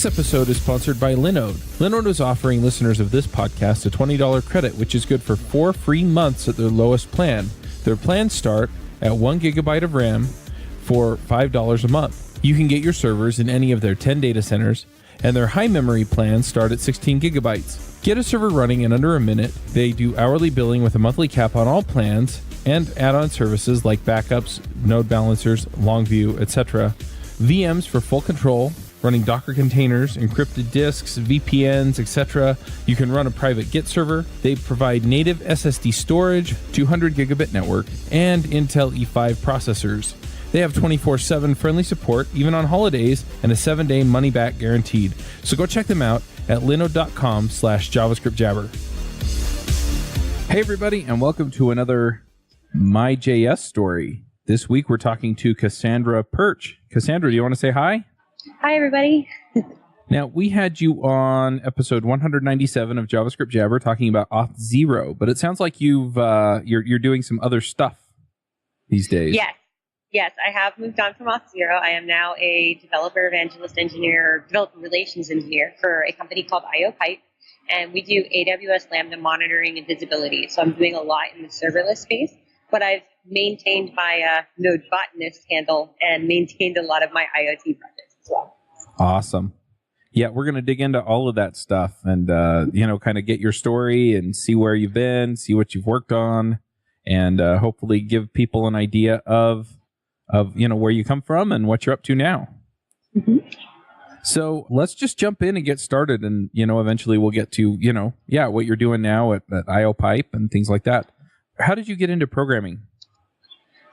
This episode is sponsored by Linode. Linode is offering listeners of this podcast a $20 credit, which is good for 4 free months at their lowest plan. Their plans start at 1 gigabyte of RAM for $5 a month. You can get your servers in any of their 10 data centers, and their high memory plans start at 16 gigabytes. Get a server running in under a minute. They do hourly billing with a monthly cap on all plans and add-on services like backups, node balancers, Longview, etc. VMs for full control, running Docker containers, encrypted disks, VPNs, etc. You can run a private Git server. They provide native SSD storage, 200 gigabit network, and Intel E5 processors. They have 24/7 friendly support, even on holidays, and a 7-day money-back guaranteed. So go check them out at linode.com/JavaScript Jabber. Hey everybody, and welcome to another My JS story. This week we're talking to Kassandra Perch. Kassandra, do you want to say hi? Hi, everybody. Now, we had you on episode 197 of JavaScript Jabber talking about Auth0, but it sounds like you're doing some other stuff these days. Yes, I have moved on from Auth0. I am now a developer evangelist engineer, developer relations engineer for a company called IOpipe, and we do AWS Lambda monitoring and visibility. So I'm doing a lot in the serverless space, but I've maintained my node botanist handle and maintained a lot of my IoT projects as well. Awesome. Yeah, we're going to dig into all of that stuff and, kind of get your story and see where you've been, see what you've worked on, and hopefully give people an idea of where you come from and what you're up to now. Mm-hmm. So let's just jump in and get started. And, eventually we'll get to, what you're doing now at IOpipe and things like that. How did you get into programming?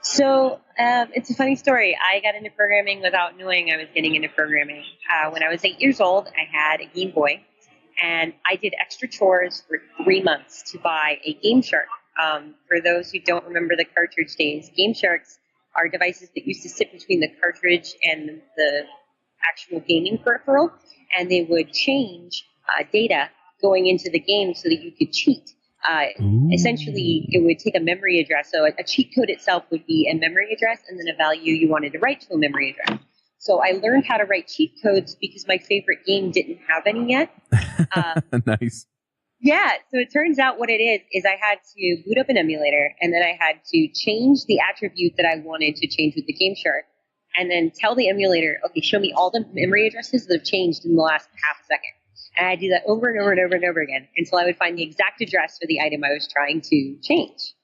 So it's a funny story. I got into programming without knowing I was getting into programming. When I was 8 years old, I had a Game Boy, and I did extra chores for 3 months to buy a Game Shark. For those who don't remember the cartridge days, Game Sharks are devices that used to sit between the cartridge and the actual gaming peripheral, and they would change data going into the game so that you could cheat. Essentially, it would take a memory address. So a cheat code itself would be a memory address and then a value you wanted to write to a memory address. So I learned how to write cheat codes because my favorite game didn't have any yet. Nice. Yeah, so it turns out what it is I had to boot up an emulator, and then I had to change the attribute that I wanted to change with the Game Shark, and then tell the emulator, okay, show me all the memory addresses that have changed in the last half a second. And I'd do that over and over and over and over again until I would find the exact address for the item I was trying to change.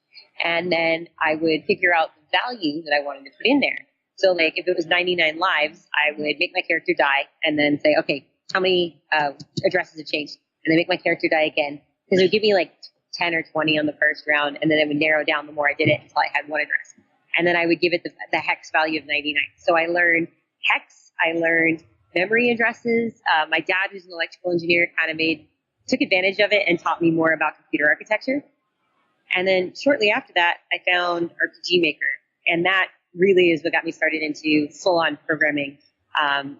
And then I would figure out the value that I wanted to put in there. So like if it was 99 lives, I would make my character die and then say, okay, how many addresses have changed? And then make my character die again. Because it would give me like 10 or 20 on the first round, and then it would narrow down the more I did it until I had one address. And then I would give it the hex value of 99. So I learned hex, I learned memory addresses. My dad, who's an electrical engineer, took advantage of it and taught me more about computer architecture. And then shortly after that, I found RPG Maker, and that really is what got me started into full-on programming.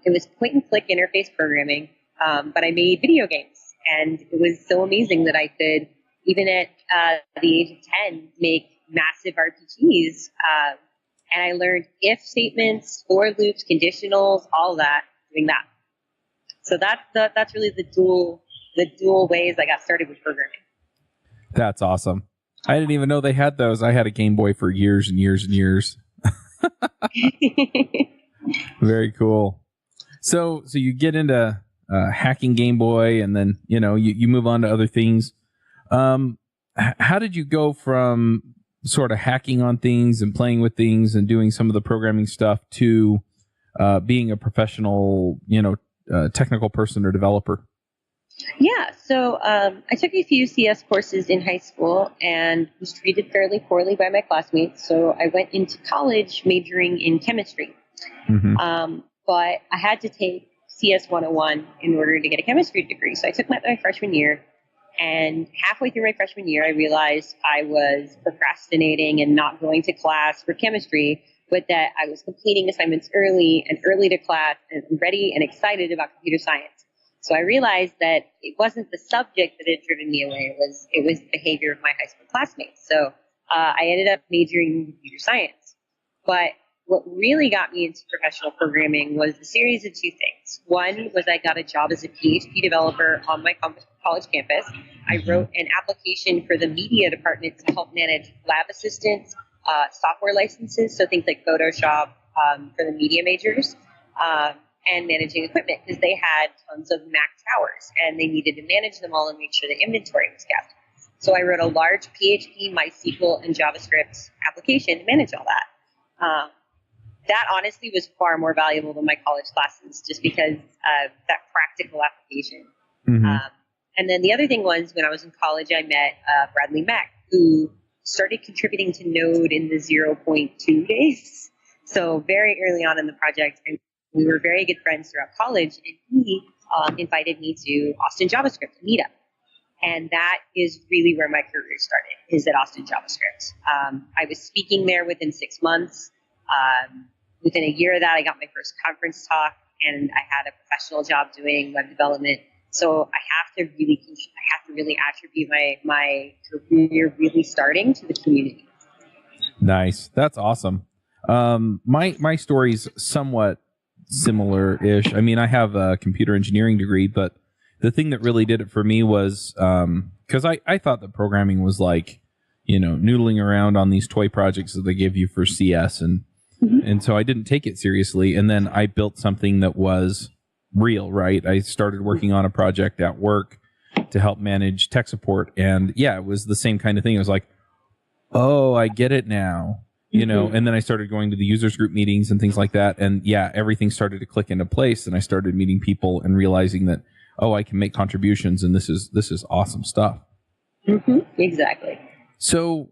It was point-and-click interface programming, but I made video games, and it was so amazing that I could, even at the age of 10, make massive RPGs. And I learned if statements, for loops, conditionals, all that. That. So that's really the dual ways I got started with programming. That's awesome. I didn't even know they had those. I had a Game Boy for years and years and years. Very cool. So you get into hacking Game Boy, and then you move on to other things. How did you go from sort of hacking on things and playing with things and doing some of the programming stuff to being a professional, technical person or developer? Yeah, so I took a few CS courses in high school and was treated fairly poorly by my classmates. So I went into college majoring in chemistry. Mm-hmm. But I had to take CS 101 in order to get a chemistry degree. So I took my freshman year, and halfway through my freshman year, I realized I was procrastinating and not going to class for chemistry, but that I was completing assignments early and early to class and ready and excited about computer science. So I realized that it wasn't the subject that had driven me away. It was the behavior of my high school classmates. So I ended up majoring in computer science. But what really got me into professional programming was a series of two things. One was I got a job as a PHP developer on my college campus. I wrote an application for the media department to help manage lab assistants, software licenses, so things like Photoshop for the media majors, and managing equipment because they had tons of Mac towers and they needed to manage them all and make sure the inventory was kept. So I wrote a large PHP, MySQL, and JavaScript application to manage all that. That honestly was far more valuable than my college classes just because of that practical application. Mm-hmm. And then the other thing was when I was in college, I met Bradley Mack, who started contributing to Node in the 0.2 days. So very early on in the project, and we were very good friends throughout college, and he invited me to Austin JavaScript Meetup. And that is really where my career started, is at Austin JavaScript. I was speaking there within 6 months. Within a year of that, I got my first conference talk, and I had a professional job doing web development. So I have to really attribute my career really starting to the community. Nice. That's awesome. My story's somewhat similar-ish. I mean, I have a computer engineering degree, but the thing that really did it for me was because I thought that programming was like, noodling around on these toy projects that they give you for CS, and so I didn't take it seriously. And then I built something that was real, right? I started working on a project at work to help manage tech support, and it was the same kind of thing. It was like, oh, I get it now. And then I started going to the users group meetings and things like that. And everything started to click into place. And I started meeting people and realizing that, oh, I can make contributions, and this is awesome stuff. Mm-hmm. Exactly. So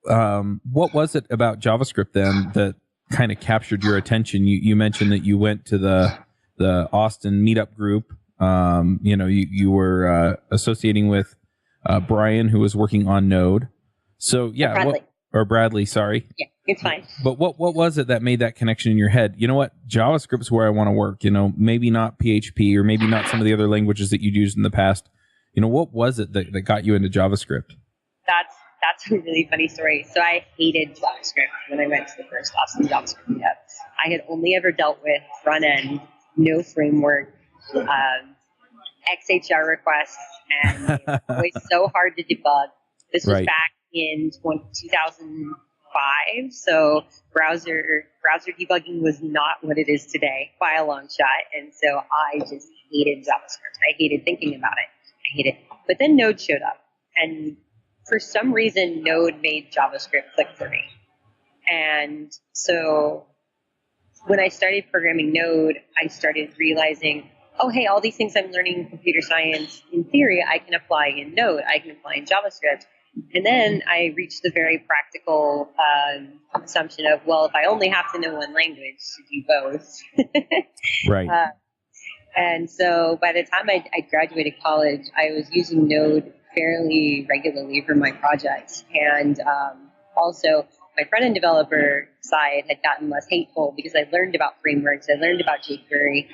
what was it about JavaScript then that kind of captured your attention? You mentioned that you went to the Austin Meetup group. You were associating with Brian, who was working on Node. So Bradley. Bradley, sorry. Yeah, it's fine. But what was it that made that connection in your head? You know what? JavaScript's where I want to work. Maybe not PHP or maybe not some of the other languages that you'd used in the past. What was it that got you into JavaScript? That's a really funny story. So I hated JavaScript when I went to the first Austin JavaScript meetup. I had only ever dealt with front end, no framework, XHR requests, and it was always so hard to debug. This was back in 2005, so browser debugging was not what it is today by a long shot, and so I just hated JavaScript. I hated thinking about it. I hated it. But then Node showed up, and for some reason, Node made JavaScript click for me. And so when I started programming Node, I started realizing, oh, hey, all these things I'm learning in computer science, in theory, I can apply in Node. I can apply in JavaScript. And then I reached the very practical assumption of, well, if I only have to know one language to do both. Right. And so by the time I graduated college, I was using Node fairly regularly for my projects. And also, my front-end developer side had gotten less hateful because I learned about frameworks. I learned about jQuery,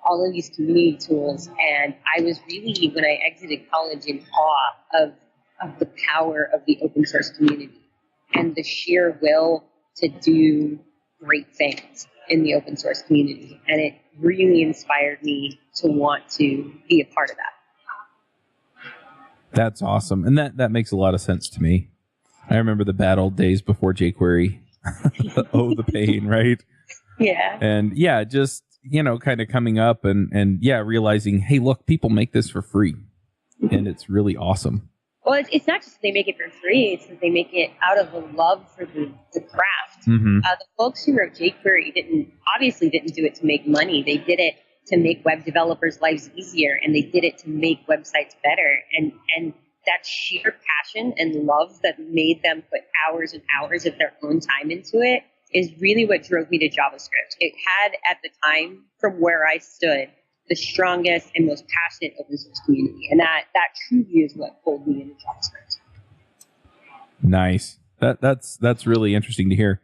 all of these community tools. And I was really, when I exited college, in awe of the power of the open source community and the sheer will to do great things in the open source community. And it really inspired me to want to be a part of that. That's awesome. And that makes a lot of sense to me. I remember the bad old days before jQuery. Oh, the pain, right? Yeah. And just, kind of coming up and realizing, hey, look, people make this for free. And it's really awesome. Well, it's not just that they make it for free, it's that they make it out of a love for the craft. Mm-hmm. The folks who wrote jQuery didn't do it to make money. They did it to make web developers' lives easier, and they did it to make websites better. And that sheer passion and love that made them put hours and hours of their own time into it is really what drove me to JavaScript. It had, at the time, from where I stood, the strongest and most passionate open source community. And that truly is what pulled me into JavaScript. Nice. That's really interesting to hear.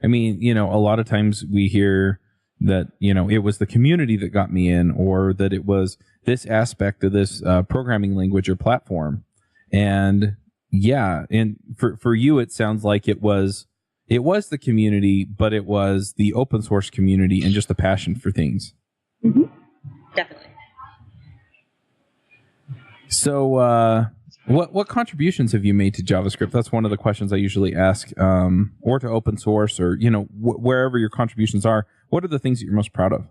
I mean, a lot of times we hear that, it was the community that got me in, or that it was this aspect of this programming language or platform. And and for you, it sounds like it was, it was the community, but it was the open source community and just the passion for things. Mm-hmm. Definitely. So, what contributions have you made to JavaScript? That's one of the questions I usually ask, or to open source, or wherever your contributions are. What are the things that you're most proud of?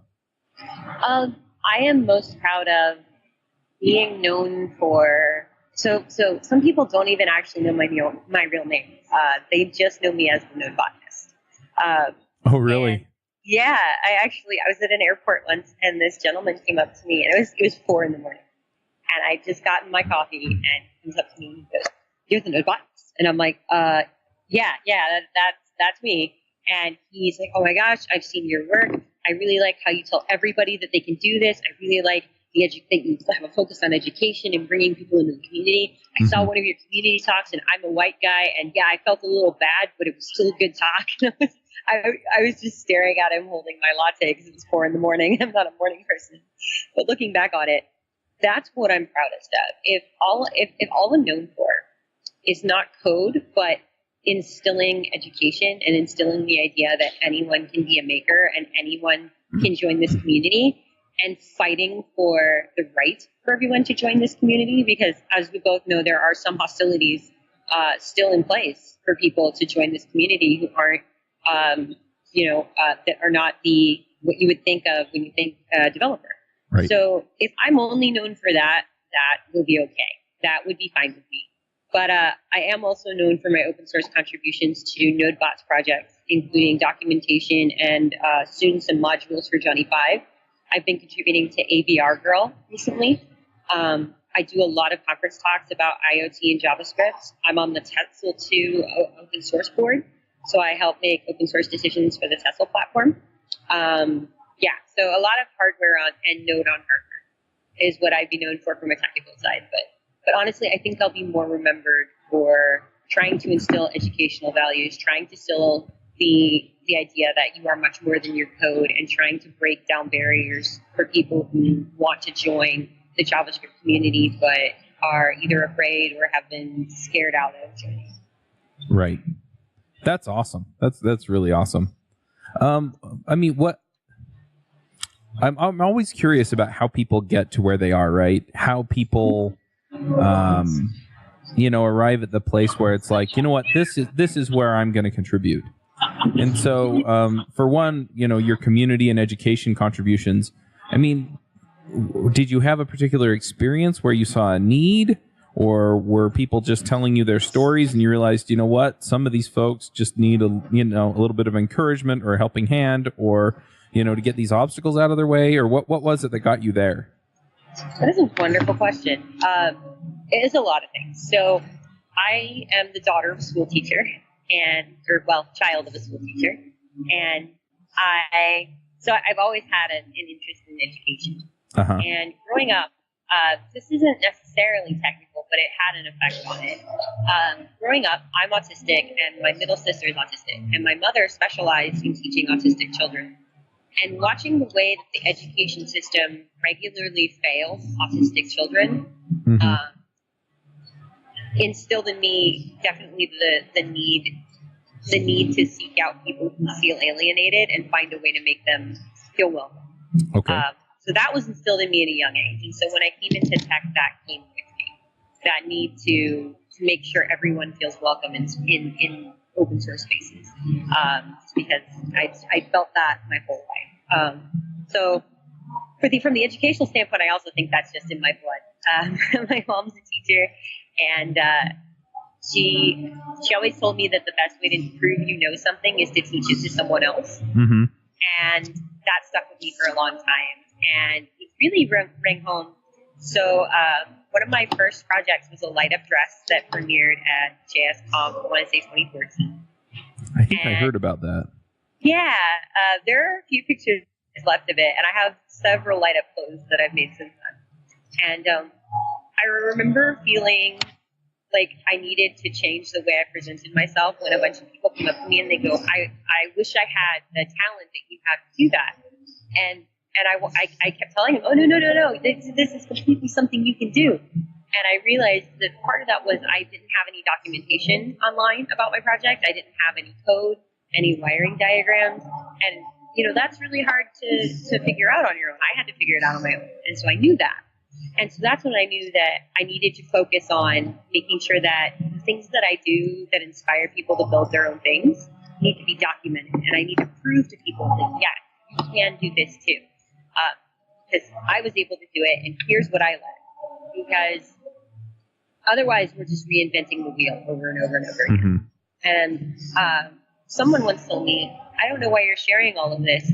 I am most proud of being known for. So some people don't even actually know my real name. They just know me as the Node botanist. Oh, really? Yeah, I was at an airport once, and this gentleman came up to me, and it was 4 a.m, and I just gotten my coffee, and he comes up to me and he goes, "You're the Node botanist," and I'm like, yeah, that's me. And he's like, "Oh my gosh, I've seen your work. I really like how you tell everybody that they can do this. I really like that you have a focus on education and bringing people into the community. I saw one of your community talks, and I'm a white guy, and yeah, I felt a little bad, but it was still a good talk." I was just staring at him holding my latte because it was 4 a.m. I'm not a morning person. But looking back on it, that's what I'm proudest of. If all I'm known for is not code, but instilling education and instilling the idea that anyone can be a maker and anyone can join this community, and fighting for the right for everyone to join this community, because as we both know, there are some hostilities still in place for people to join this community who aren't, that are not what you would think of when you think developer. Right. So if I'm only known for that, that will be okay. That would be fine with me. But I am also known for my open source contributions to NodeBots projects, including documentation and soon some modules for Johnny 5. I've been contributing to AVR Girl recently. I do a lot of conference talks about IoT and JavaScript. I'm on the Tesla 2 open source board, so I help make open source decisions for the Tesla platform. So a lot of hardware and Node on hardware is what I'd be known for from a technical side. But honestly, I think I'll be more remembered for trying to instill educational values, trying to instill the idea that you are much more than your code, and trying to break down barriers for people who want to join the JavaScript community but are either afraid or have been scared out of joining. Right. That's awesome. That's really awesome. I'm always curious about how people get to where they are, right? How people arrive at the place where it's like, you know what, this is where I'm going to contribute. And so, for one, your community and education contributions, did you have a particular experience where you saw a need, or were people just telling you their stories and you realized, you know what, some of these folks just need a little bit of encouragement or a helping hand, or, to get these obstacles out of their way, or what was it that got you there? That is a wonderful question. It is a lot of things. So I am the daughter of a school teacher, child of a school teacher. And I've always had an interest in education. Uh-huh. And growing up, this isn't necessarily technical, but it had an effect on it. Growing up, I'm autistic, and my middle sister is autistic. And my mother specialized in teaching autistic children. And watching the way that the education system regularly fails autistic children, instilled in me definitely the need to seek out people who feel alienated and find a way to make them feel welcome. Okay. So that was instilled in me at a young age. And so when I came into tech, that came with me. That need to make sure everyone feels welcome in open source spaces. Because I felt that my whole life. So from the educational standpoint, I also think that's just in my blood. My mom's a teacher, and she always told me that the best way to prove you know something is to teach it to someone else. Mm-hmm. And that stuck with me for a long time. And it really rang home. So one of my first projects was a light-up dress that premiered at JSConf, I want to say 2014. I think I heard about that. Yeah, there are a few pictures left of it, and I have several light-up clothes that I've made since then. And I remember feeling like I needed to change the way I presented myself when a bunch of people came up to me and they go, I wish I had the talent that you have to do that. And I kept telling them, oh, no, this is completely something you can do. And I realized that part of that was I didn't have any documentation online about my project. I didn't have any code, any wiring diagrams. And, that's really hard to figure out on your own. I had to figure it out on my own. And so I knew that. And so that's when I knew that I needed to focus on making sure that the things that I do that inspire people to build their own things need to be documented. And I need to prove to people that, yeah, you can do this too. Because I was able to do it, and here's what I learned. Because otherwise, we're just reinventing the wheel over and over and over again. Mm-hmm. And someone once told me, I don't know why you're sharing all of this.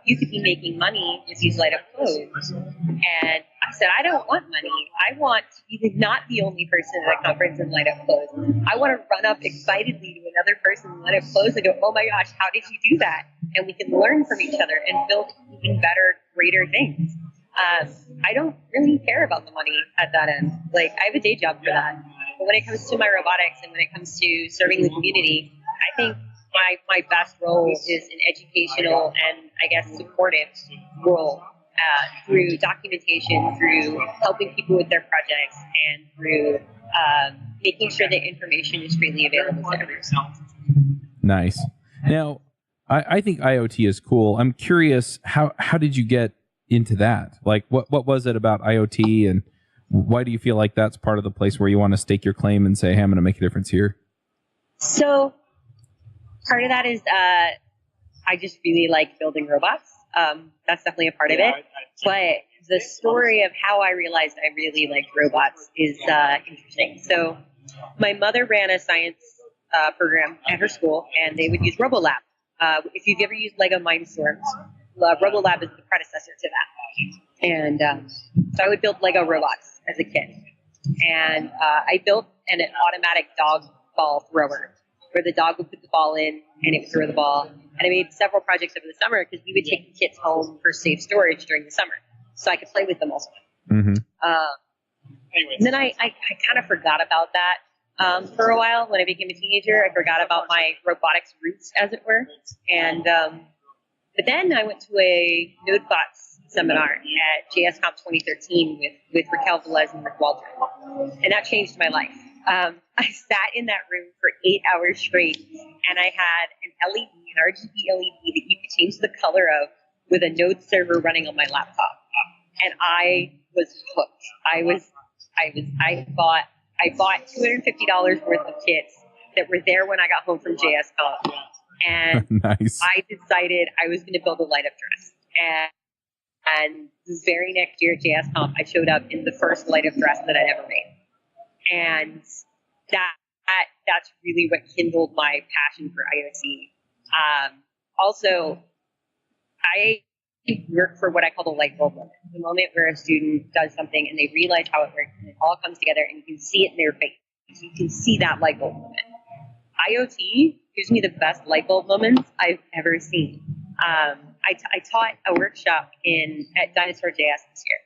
You could be making money with these light up clothes. And I said, I don't want money. I want to be not the only person at a conference in light up clothes. I want to run up excitedly to another person in light up clothes and go, oh my gosh, how did you do that? And we can learn from each other and build even better, greater things. I don't really care about the money at that end. Like, I have a day job for that. But when it comes to my robotics and when it comes to serving the community, I think my best role is an educational and, I guess, supportive role through documentation, through helping people with their projects, and through making sure that information is freely available to everyone. Nice. Now, I think IoT is cool. I'm curious, how did you get into that? Like, what was it about IoT, and why do you feel like that's part of the place where you want to stake your claim and say, hey, I'm going to make a difference here? So part of that is I just really like building robots. That's definitely a part of it. But the story of how I realized I really liked robots is interesting. So my mother ran a science program at her school, and they would use RoboLab. If you've ever used Lego Mindstorms, RoboLab is the predecessor to that. And so I would build Lego robots as a kid. And I built an automatic dog ball thrower, where the dog would put the ball in and it would throw the ball. And I made several projects over the summer because we would take the kits home for safe storage during the summer, so I could play with them all the time. Mm-hmm. And then I kind of forgot about that for a while. When I became a teenager, I forgot about my robotics roots, as it were. And but then I went to a NodeBots seminar at JSConf 2013 with Raquel Velez and Rick Walter, and that changed my life. I sat in that room for 8 hours straight, and I had an LED, an RGB LED that you could change the color of with a Node server running on my laptop. And I was hooked. I bought $250 worth of kits that were there when I got home from JSConf. And nice. I decided I was going to build a light up dress. And the very next year at JSConf, I showed up in the first light up dress that I'd ever made. And that's really what kindled my passion for IoT. Also, I work for what I call the light bulb moment. The moment where a student does something and they realize how it works, and it all comes together, and you can see it in their face. You can see that light bulb moment. IoT gives me the best light bulb moments I've ever seen. I taught a workshop at Dinosaur JS this year,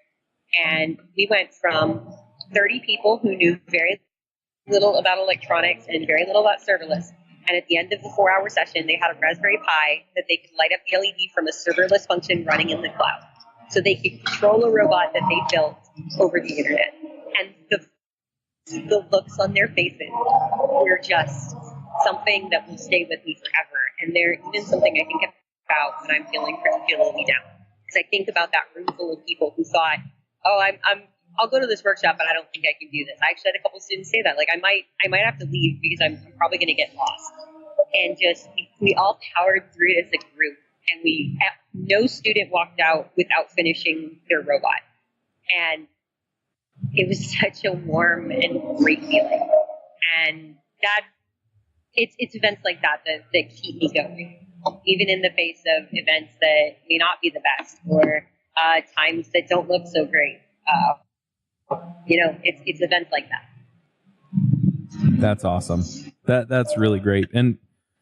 and we went from 30 people who knew very little about electronics and very little about serverless. And at the end of the 4-hour session, they had a Raspberry Pi that they could light up the LED from a serverless function running in the cloud. So they could control a robot that they built over the internet. And the looks on their faces were just something that will stay with me forever. And they're even something I think about when I'm feeling particularly down. Because I think about that room full of people who thought, oh, I'll go to this workshop, but I don't think I can do this. I actually had a couple students say that. Like, I might have to leave because I'm probably going to get lost. And just, we all powered through it as a group. And no student walked out without finishing their robot. And it was such a warm and great feeling. And it's events like that keep me going. Even in the face of events that may not be the best, or times that don't look so great. It's events like that. That's awesome. That's really great. And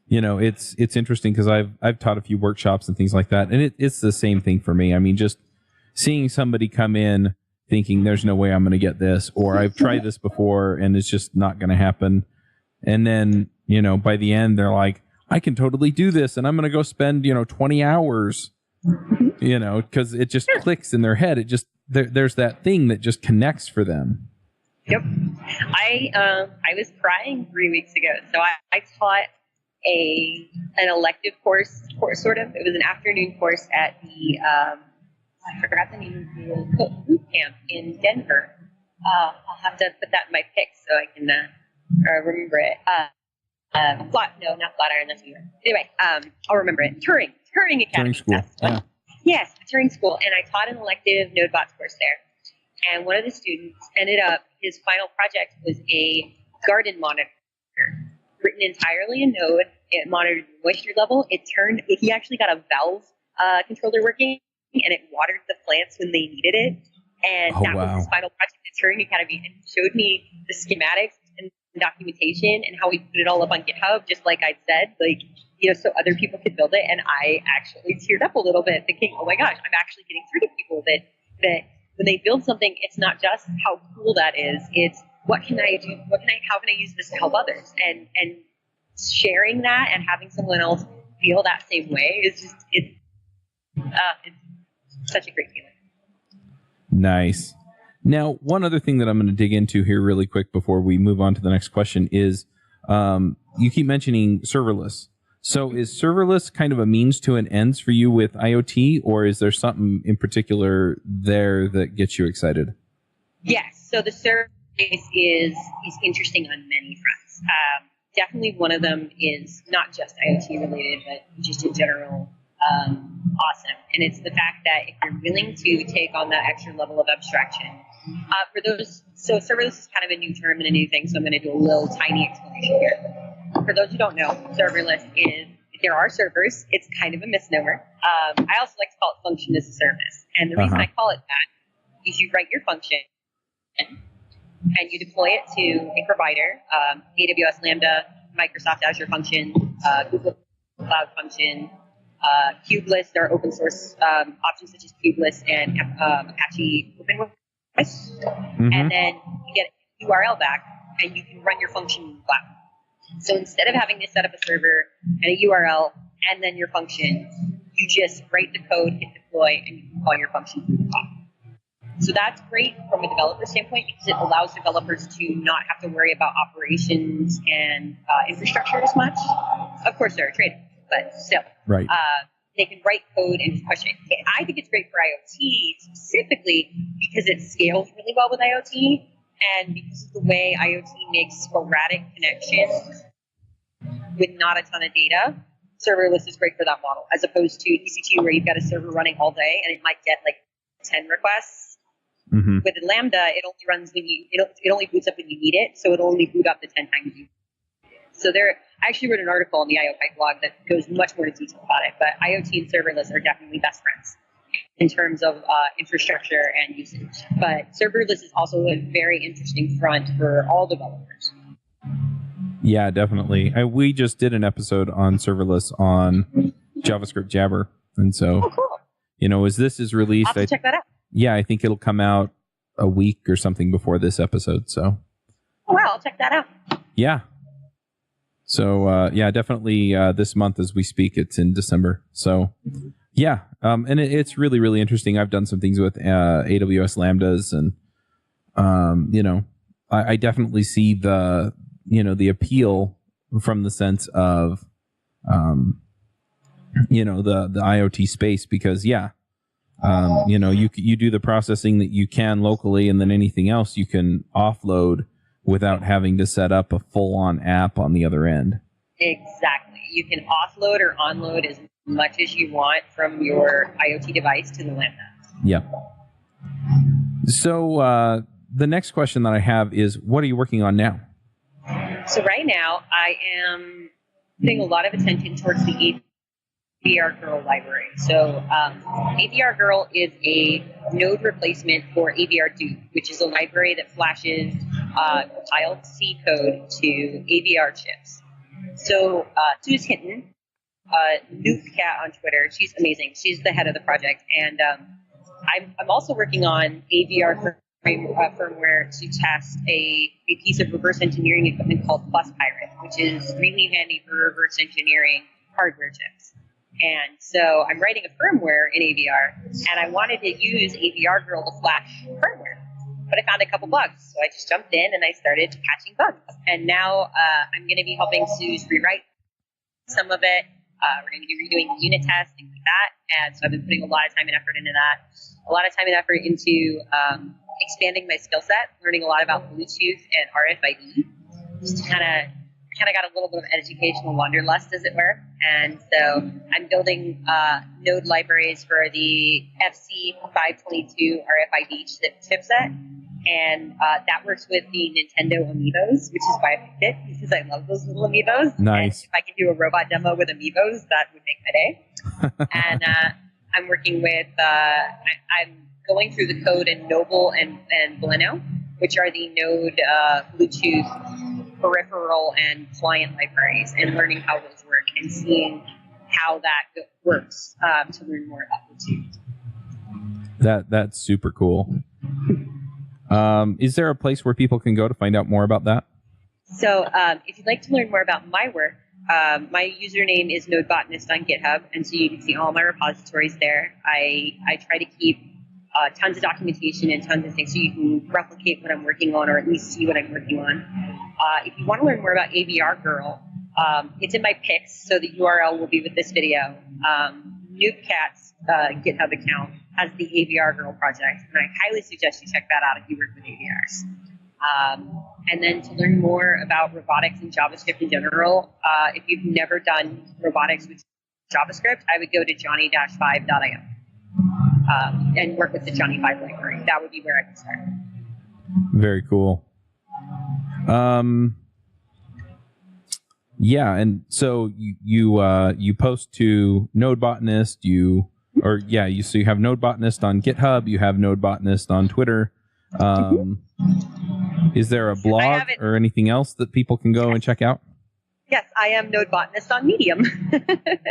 it's interesting because I've taught a few workshops and things like that, and it's the same thing for me. I mean, just seeing somebody come in thinking there's no way I'm going to get this, or I've tried this before and it's just not going to happen, and then by the end they're like, I can totally do this, and I'm going to go spend 20 hours, because it just clicks in their head. It just there's that thing that just connects for them. Yep. I was crying 3 weeks ago. So I taught an elective course sort of. It was an afternoon course at the I forgot the name of the boot camp in Denver. I'll have to put that in my pick so I can remember it. Not Flatiron. That's New York. Anyway, I'll remember it. Turing Academy. Turing School. Yeah. Yes, Turing School, and I taught an elective NodeBots course there. And one of the students ended up, his final project was a garden monitor written entirely in Node. It monitored the moisture level. He actually got a valve controller working, and it watered the plants when they needed it. And that was his final project at Turing Academy, and he showed me the schematics and documentation and how we put it all up on GitHub, just like I said, so other people could build it. And I actually teared up a little bit thinking, oh my gosh, I'm actually getting through to people that when they build something, it's not just how cool that is, it's what can I do? How can I use this to help others? And sharing that and having someone else feel that same way is just, it's such a great feeling. Nice. Now, one other thing that I'm going to dig into here really quick before we move on to the next question is you keep mentioning serverless. So is serverless kind of a means to an ends for you with IoT, or is there something in particular there that gets you excited? Yes. So the serverless is interesting on many fronts. Definitely one of them is not just IoT related, but just in general awesome. And it's the fact that if you're willing to take on that extra level of abstraction, so serverless is kind of a new term and a new thing, so I'm going to do a little tiny explanation here. For those who don't know, serverless is, there are servers, it's kind of a misnomer. I also like to call it function as a service. And the reason I call it that is you write your function and you deploy it to a provider, AWS Lambda, Microsoft Azure function, Google Cloud function, Kubeless. There are open source options such as Kubeless and Apache OpenWorks. And then you get a URL back and you can run your function in the cloud. So instead of having to set up a server and a URL and then your function, you just write the code, hit deploy, and you can call your function through the cloud. So that's great from a developer standpoint because it allows developers to not have to worry about operations and infrastructure as much. Of course, there are trade-offs, but still. Right. They can write code and push it. I think it's great for IoT specifically because it scales really well with IoT. And because of the way IoT makes sporadic connections with not a ton of data, serverless is great for that model, as opposed to EC2 where you've got a server running all day and it might get like 10 requests. Mm-hmm. With Lambda, it only runs when it only boots up when you need it, so it'll only boot up the 10 times you need it. So I actually wrote an article on the IOpipe blog that goes much more into detail about it, but IoT and serverless are definitely best friends in terms of infrastructure and usage. But serverless is also a very interesting front for all developers. Yeah, definitely. We just did an episode on serverless on JavaScript Jabber. And so, cool. As this is released, I'll have to check that out. Yeah, I think it'll come out a week or something before this episode. So, I'll check that out. Yeah. So, definitely this month as we speak, it's in December. So, yeah. And it's really, really interesting. I've done some things with AWS Lambdas and, I definitely see the appeal from the sense of, the IoT space because, you do the processing that you can locally and then anything else you can offload without having to set up a full-on app on the other end. Exactly. You can offload or onload as much as you want from your IoT device to the Lambda. Yeah. So the next question that I have is, what are you working on now? So right now, I am putting a lot of attention towards the AVR Girl library. So AVR Girl is a node replacement for AVR Duke, which is a library that flashes compiled C code to AVR chips. So Suze Hinton, Nuke Cat on Twitter, she's amazing. She's the head of the project. And I'm also working on AVR firmware to test a piece of reverse engineering equipment called Plus Pirate, which is really handy for reverse engineering hardware chips. And so I'm writing a firmware in AVR, and I wanted to use AVR Girl to flash firmware. but I found a couple bugs. So I just jumped in and I started patching bugs. And now I'm going to be helping Suze rewrite some of it. We're going to be redoing unit tests, things like that. And so I've been putting a lot of time and effort into that. A lot of time and effort into expanding my skill set, learning a lot about Bluetooth and RFID. Just kind of got a little bit of educational wanderlust, as it were. And so I'm building node libraries for the FC522 RFID chipset. And that works with the Nintendo Amiibos, which is why I picked it, because I love those little Amiibos. Nice. And if I could do a robot demo with Amiibos, that would make my day. And I'm working with, I'm going through the code in Noble and Bleno, which are the Node Bluetooth peripheral and client libraries, and learning how those work and seeing how that works to learn more about Bluetooth. That's super cool. Is there a place where people can go to find out more about that? So if you'd like to learn more about my work, my username is NodeBotanist on GitHub, and so you can see all my repositories there. I try to keep tons of documentation and tons of things so you can replicate what I'm working on, or at least see what I'm working on. If you want to learn more about AVR Girl, it's in my pics, so the URL will be with this video. Noobcat's GitHub account has the AVR Girl project, and I highly suggest you check that out if you work with AVRs. And then to learn more about robotics and JavaScript in general, if you've never done robotics with JavaScript, I would go to johnny-5.io and work with the Johnny 5 library. That would be where I could start. Very cool. Yeah, and so you post to NodeBotanist, so you have NodeBotanist on GitHub, you have NodeBotanist on Twitter. Is there a blog or anything else that people can go and check out? Yes, I am NodeBotanist on Medium.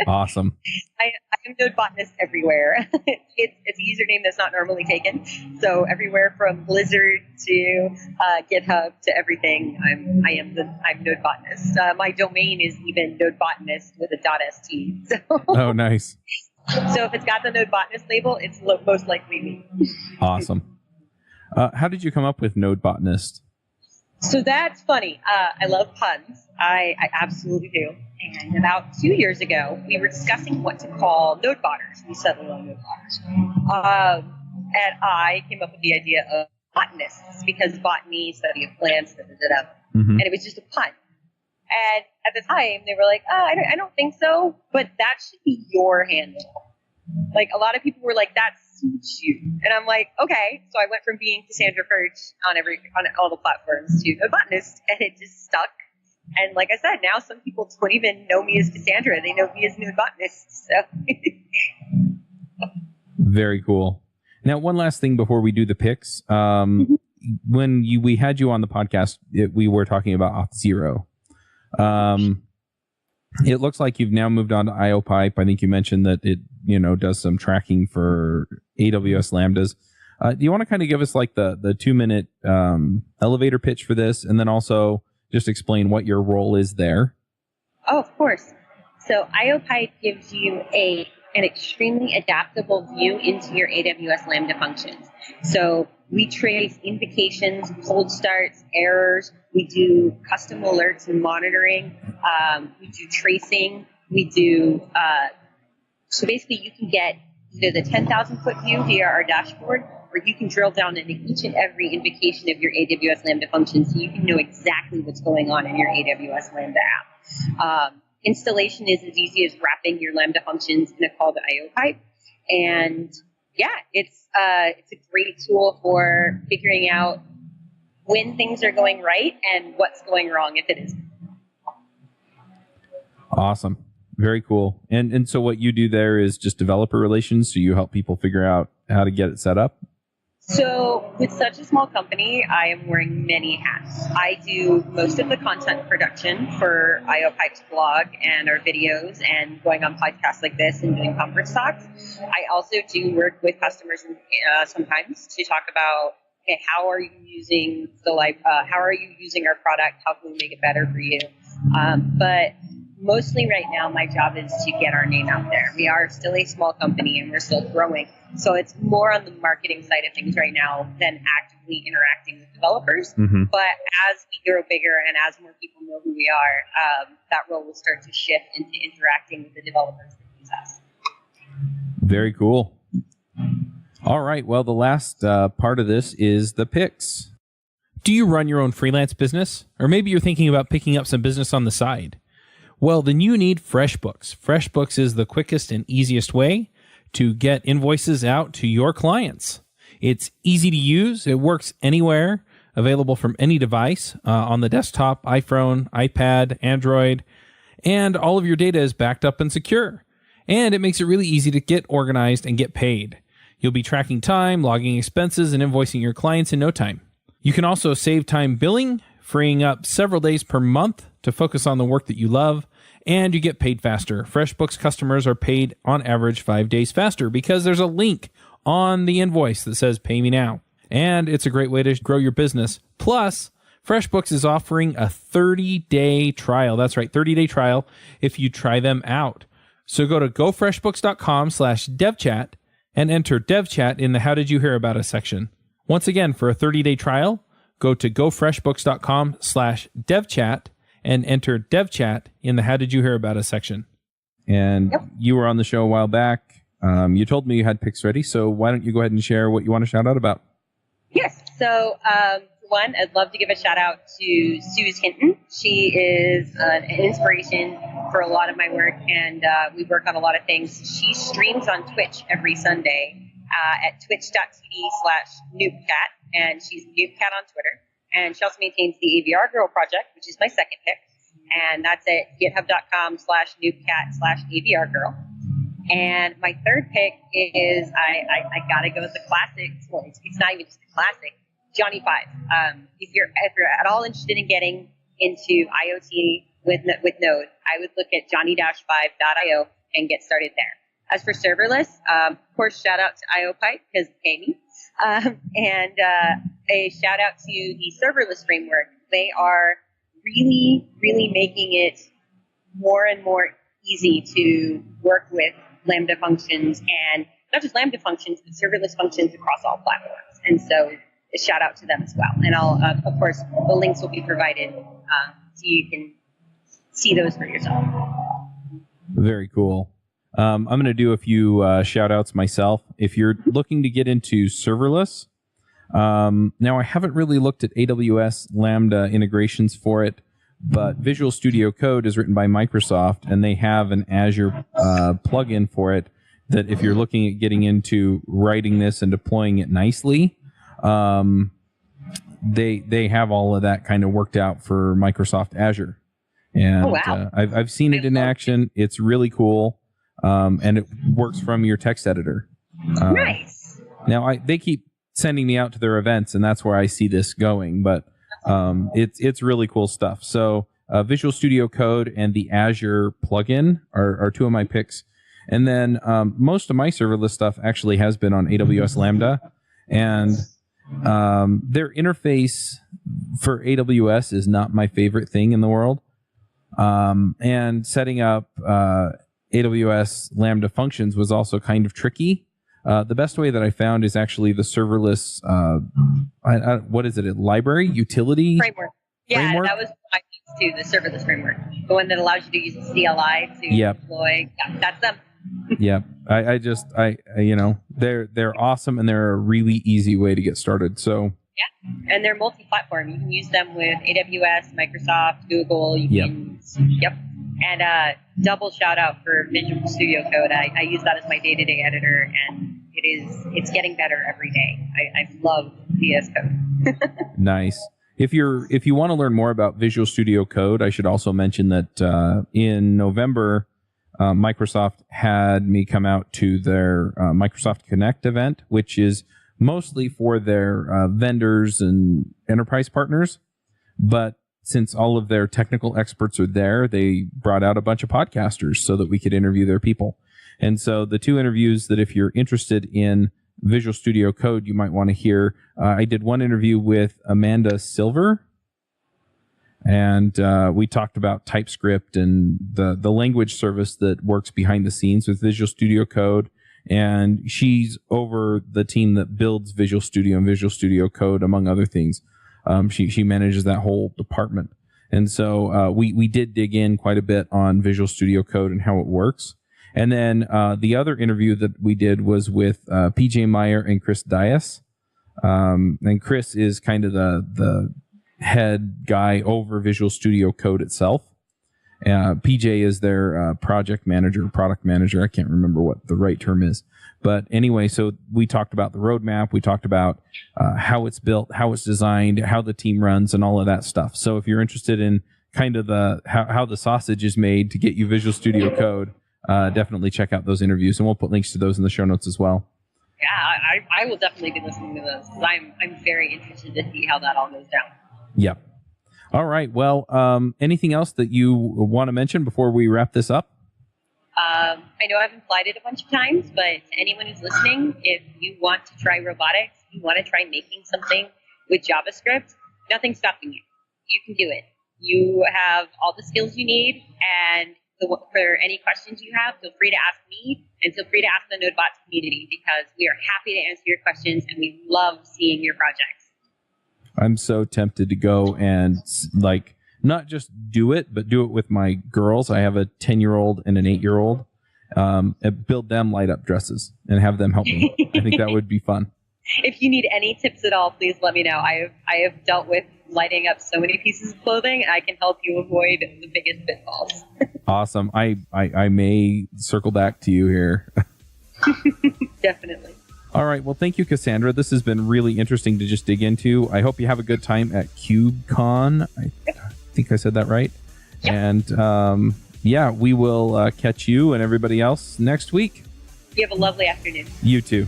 Awesome. I am NodeBotanist everywhere. It's a username that's not normally taken. So everywhere from Blizzard to GitHub to everything, I'm NodeBotanist. My domain is even NodeBotanist with a .st. So, oh, nice. So if it's got the NodeBotanist label, it's most likely me. Awesome. How did you come up with NodeBotanist? So that's funny. I love puns. I absolutely do. And about 2 years ago, we were discussing what to call node botters. We settled on node botters. And I came up with the idea of botanists, because botany, study of plants, and it was just a pun. And at the time, they were like, I don't think so, but that should be your handle. Like, a lot of people were like, that suits you. And I'm like, okay. So I went from being Kassandra Perch on all the platforms to a botanist, and it just stuck. And like I said, now some people don't even know me as Kassandra. They know me as Node Botanist. So. Very cool. Now, one last thing before we do the picks. When we had you on the podcast, we were talking about Auth0. It looks like you've now moved on to IOpipe. I think you mentioned that it does some tracking for AWS Lambdas. Do you want to kind of give us like the 2-minute elevator pitch for this, and then also just explain what your role is there? Oh, of course. So IOpipe gives you an extremely adaptable view into your AWS Lambda functions. So we trace invocations, cold starts, errors. We do custom alerts and monitoring. We do tracing. We do, so basically you can get either the 10,000-foot view via our dashboard, or you can drill down into each and every invocation of your AWS Lambda function, so you can know exactly what's going on in your AWS Lambda app. Installation is as easy as wrapping your Lambda functions in a call to IOpipe. And yeah, it's a great tool for figuring out when things are going right and what's going wrong if it isn't. Awesome. Very cool. And so what you do there is just developer relations, so you help people figure out how to get it set up? So with such a small company, I am wearing many hats. I do most of the content production for IOpipe's blog and our videos and going on podcasts like this and doing conference talks. I also do work with customers sometimes to talk about, okay, how are you using how are you using our product? How can we make it better for you? But mostly right now, my job is to get our name out there. We are still a small company and we're still growing. So it's more on the marketing side of things right now than actively interacting with developers. Mm-hmm. But as we grow bigger and as more people know who we are, that role will start to shift into interacting with the developers that use us. Very cool. All right. Well, the last part of this is the picks. Do you run your own freelance business? Or maybe you're thinking about picking up some business on the side? Well, then you need FreshBooks. FreshBooks is the quickest and easiest way to get invoices out to your clients. It's easy to use. It works anywhere, available from any device on the desktop, iPhone, iPad, Android, and all of your data is backed up and secure. And it makes it really easy to get organized and get paid. You'll be tracking time, logging expenses, and invoicing your clients in no time. You can also save time billing, freeing up several days per month to focus on the work that you love, and you get paid faster. FreshBooks customers are paid on average 5 days faster because there's a link on the invoice that says pay me now. And it's a great way to grow your business. Plus, FreshBooks is offering a 30-day trial. That's right, 30-day trial if you try them out. So go to gofreshbooks.com/devchat and enter devchat in the How Did You Hear About Us section. Once again, for a 30-day trial, go to gofreshbooks.com/devchat and enter devchat in the How Did You Hear About Us section. And you were on the show a while back. You told me you had picks ready, so why don't you go ahead and share what you want to shout out about? Yes. So, one, I'd love to give a shout out to Suze Hinton. She is an inspiration for a lot of my work, and we work on a lot of things. She streams on Twitch every Sunday at twitch.tv/noobcat, and she's noobcat on Twitter. And she also maintains the AVR Girl project, which is my second pick. And that's at github.com/noobcat/AVR Girl. And my third pick is, I got to go with the classic. Well, it's not even just a classic, Johnny Five. If you're at all interested in getting into IoT with Node, I would look at johnny-5.io and get started there. As for serverless, of course, shout out to IOpipe because pay me. And a shout out to the serverless framework. They are really, really making it more and more easy to work with Lambda functions, and not just Lambda functions, but serverless functions across all platforms. And so a shout out to them as well. And I'll, of course, the links will be provided so you can see those for yourself. Very cool. I'm going to do a few shout outs myself. If you're looking to get into serverless, now I haven't really looked at AWS Lambda integrations for it, but Visual Studio Code is written by Microsoft, and they have an Azure plugin for it that if you're looking at getting into writing this and deploying it nicely, they have all of that kind of worked out for Microsoft Azure. And I've seen it in action. It's really cool. And it works from your text editor. Nice. Now, they keep sending me out to their events, and that's where I see this going. But it's really cool stuff. So Visual Studio Code and the Azure plugin are two of my picks. And then most of my serverless stuff actually has been on AWS Lambda. And their interface for AWS is not my favorite thing in the world. And setting up AWS Lambda functions was also kind of tricky. The best way that I found is actually the serverless, what is it, a library? Utility? Framework. Yeah, that was what I used too, the serverless framework. The one that allows you to use the CLI to deploy. Yeah, that's them. Yep. I they're awesome, and they're a really easy way to get started. So yeah, and they're multi-platform. You can use them with AWS, Microsoft, Google. And double shout out for Visual Studio Code. I use that as my day-to-day editor, and it's getting better every day. I love VS Code. Nice. If you want to learn more about Visual Studio Code, I should also mention that in November, Microsoft had me come out to their Microsoft Connect event, which is mostly for their vendors and enterprise partners. But since all of their technical experts are there, they brought out a bunch of podcasters so that we could interview their people. And so the two interviews that if you're interested in Visual Studio Code, you might want to hear, I did one interview with Amanda Silver, And we talked about TypeScript and the language service that works behind the scenes with Visual Studio Code. And she's over the team that builds Visual Studio and Visual Studio Code, among other things. She manages that whole department. And so we did dig in quite a bit on Visual Studio Code and how it works. And then the other interview that we did was with PJ Meyer and Chris Dias. And Chris is kind of the head guy over Visual Studio Code itself. PJ is their project manager, product manager. I can't remember what the right term is. But anyway, so we talked about the roadmap. We talked about how it's built, how it's designed, how the team runs, and all of that stuff. So if you're interested in kind of how the sausage is made to get you Visual Studio Code, definitely check out those interviews. And we'll put links to those in the show notes as well. Yeah, I will definitely be listening to those because I'm very interested to see how that all goes down. Yep. All right. Well, anything else that you want to mention before we wrap this up? I know I've implied it a bunch of times, but to anyone who's listening, if you want to try robotics, you want to try making something with JavaScript, nothing's stopping you. You can do it. You have all the skills you need, and for any questions you have, feel free to ask me, and feel free to ask the NodeBots community, because we are happy to answer your questions, and we love seeing your projects. I'm so tempted to go and not just do it, but do it with my girls. I have a 10-year-old and an 8-year-old. Build them light up dresses and have them help me. I think that would be fun. If you need any tips at all, please let me know. I have dealt with lighting up so many pieces of clothing, and I can help you avoid the biggest pitfalls. Awesome. I may circle back to you here. Definitely. All right. Well, thank you, Kassandra. This has been really interesting to just dig into. I hope you have a good time at KubeCon. I think I said that right. Yep. And we will catch you and everybody else next week. You have a lovely afternoon. You too.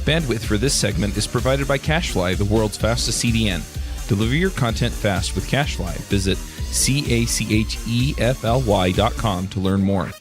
Bandwidth for this segment is provided by CacheFly, the world's fastest CDN. Deliver your content fast with CacheFly. Visit CACHEFLY.com to learn more.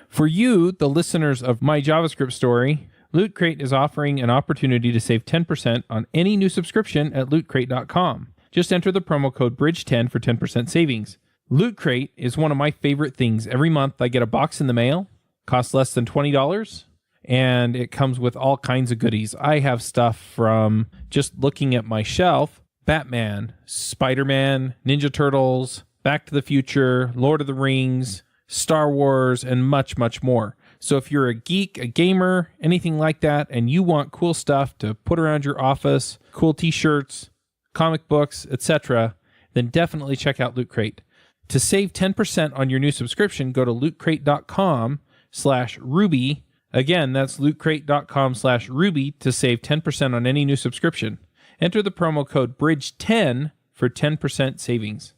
For you, the listeners of My JavaScript Story, Loot Crate is offering an opportunity to save 10% on any new subscription at lootcrate.com. Just enter the promo code BRIDGE10 for 10% savings. Loot Crate is one of my favorite things. Every month I get a box in the mail, costs less than $20, and it comes with all kinds of goodies. I have stuff from, just looking at my shelf, Batman, Spider-Man, Ninja Turtles, Back to the Future, Lord of the Rings, Star Wars, and much, much more. So if you're a geek, a gamer, anything like that, and you want cool stuff to put around your office, cool t-shirts, comic books, etc., then definitely check out Loot Crate. To save 10% on your new subscription, go to lootcrate.com/Ruby. Again, that's lootcrate.com/Ruby to save 10% on any new subscription. Enter the promo code BRIDGE10 for 10% savings.